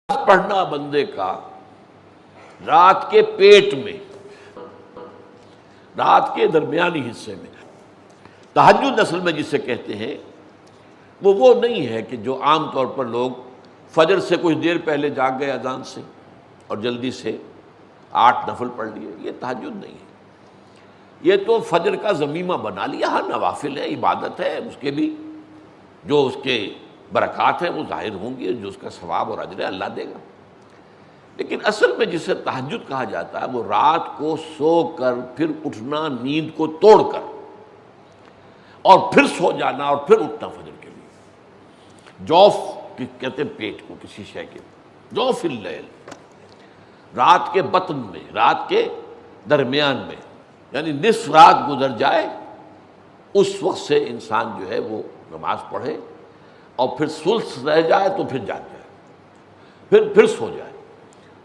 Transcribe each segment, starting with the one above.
پڑھنا بندے کا رات کے پیٹ میں، رات کے درمیانی حصے میں، تہجد اصل میں جسے کہتے ہیں وہ نہیں ہے کہ جو عام طور پر لوگ فجر سے کچھ دیر پہلے جاگ گئے اذان سے اور جلدی سے 8 نفل پڑھ لیے، یہ تہجد نہیں ہے۔ یہ تو فجر کا ضمیمہ بنا لیا، ہاں نوافل ہے، عبادت ہے، اس کے بھی جو اس کے برکات ہیں وہ ظاہر ہوں گی، جو اس کا ثواب اور اجر ہے اللہ دے گا۔ لیکن اصل میں جسے تہجد کہا جاتا ہے وہ رات کو سو کر پھر اٹھنا نیند کو توڑ کر اور پھر سو جانا اور پھر اٹھنا فجر کے لیے۔ جوف کہتے ہیں پیٹ کو، کسی شے کے جوف اللیل، رات کے بطن میں، رات کے درمیان میں، یعنی نصف رات گزر جائے اس وقت سے انسان جو ہے وہ نماز پڑھے اور پھر ثلث رہ جائے تو پھر جاگ جائے، پھر سو جائے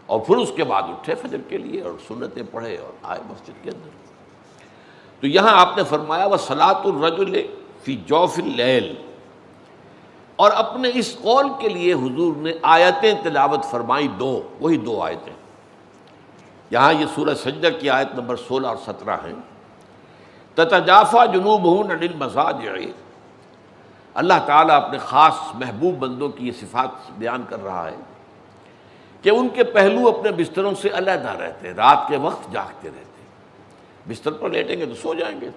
اور پھر اس کے بعد اٹھے فجر کے لیے اور سنتیں پڑھے اور آئے مسجد کے اندر۔ تو یہاں آپ نے فرمایا وَصَلَاةُ الرَّجُلِ فِي جَوْفِ اللَّيْلِ، اور اپنے اس قول کے لیے حضور نے آیتیں تلاوت فرمائی وہی دو آیتیں۔ یہاں یہ سورہ سجدہ کی آیت نمبر 16 اور 17 ہیں۔ تَتَجَافَىٰ جُنُوبُهُمْ عَنِ الْمَضَاجِعِ، اللہ تعالیٰ اپنے خاص محبوب بندوں کی یہ صفات بیان کر رہا ہے کہ ان کے پہلو اپنے بستروں سے علیحدہ رہتے ہیں، رات کے وقت جاگتے رہتے ہیں، بستر پر لیٹیں گے تو سو جائیں گے۔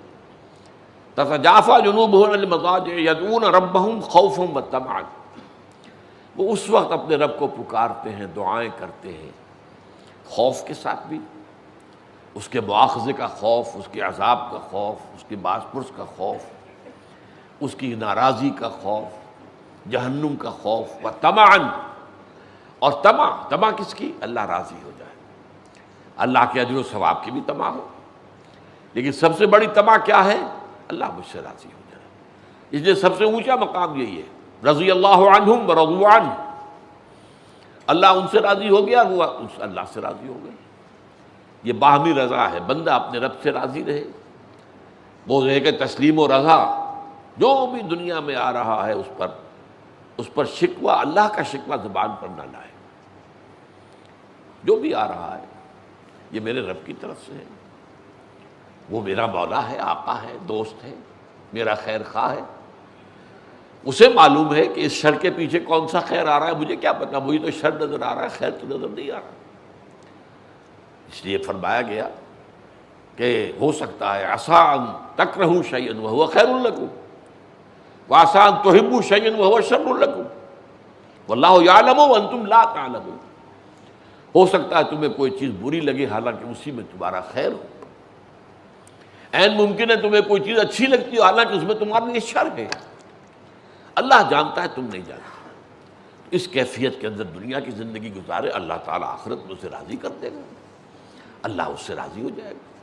تَتَجَافَىٰ جُنُوبُهُمْ عَنِ الْمَضَاجِعِ يَدْعُونَ رَبَّهُمْ خَوْفًا وَطَمَعًا، وہ اس وقت اپنے رب کو پکارتے ہیں، دعائیں کرتے ہیں، خوف کے ساتھ بھی، اس کے مواخذے کا خوف، اس کے عذاب کا خوف، اس کی باز پرس کا خوف، اس کی ناراضی کا خوف، جہنم کا خوف، وطمعاً، اور طمع کس کی؟ اللہ راضی ہو جائے، اللہ کے اجر و ثواب کی بھی طمع ہو، لیکن سب سے بڑی طمع کیا ہے؟ اللہ مجھ سے راضی ہو جائے۔ اس لیے سب سے اونچا مقام یہی ہے، رضی اللہ عنہم ورضوا عنہ، اللہ ان سے راضی ہو گیا، وہ اللہ سے راضی ہو گئے۔ یہ باہمی رضا ہے، بندہ اپنے رب سے راضی رہے، وہ ہے کہ تسلیم و رضا، جو بھی دنیا میں آ رہا ہے اس پر شکوہ، اللہ کا شکوہ زبان پر نہ لائے۔ جو بھی آ رہا ہے یہ میرے رب کی طرف سے ہے، وہ میرا مولا ہے، آقا ہے، دوست ہے، میرا خیر خواہ ہے، اسے معلوم ہے کہ اس شر کے پیچھے کون سا خیر آ رہا ہے، مجھے کیا پتا، مجھے تو شر نظر آ رہا ہے، خیر تو نظر نہیں آ رہا۔ اس لیے فرمایا گیا کہ ہو سکتا ہے عسیٰ ان تکرہوا شیئا وہو خیر لکم وعسیٰ ان تحبوا شیئا وہو شر لکم واللہ یعلم وانتم لا تعلمون، ہو سکتا ہے تمہیں کوئی چیز بری لگے حالانکہ اسی میں تمہارا خیر ہو، عین ممکن ہے تمہیں کوئی چیز اچھی لگتی ہو حالانکہ اس میں تمہارے لیے شر ہے، اللہ جانتا ہے تم نہیں جانتے۔ اس کیفیت کے اندر دنیا کی زندگی گزارے، اللہ تعالیٰ آخرت میں اسے راضی کر دے گا، اللہ اس سے راضی ہو جائے گا۔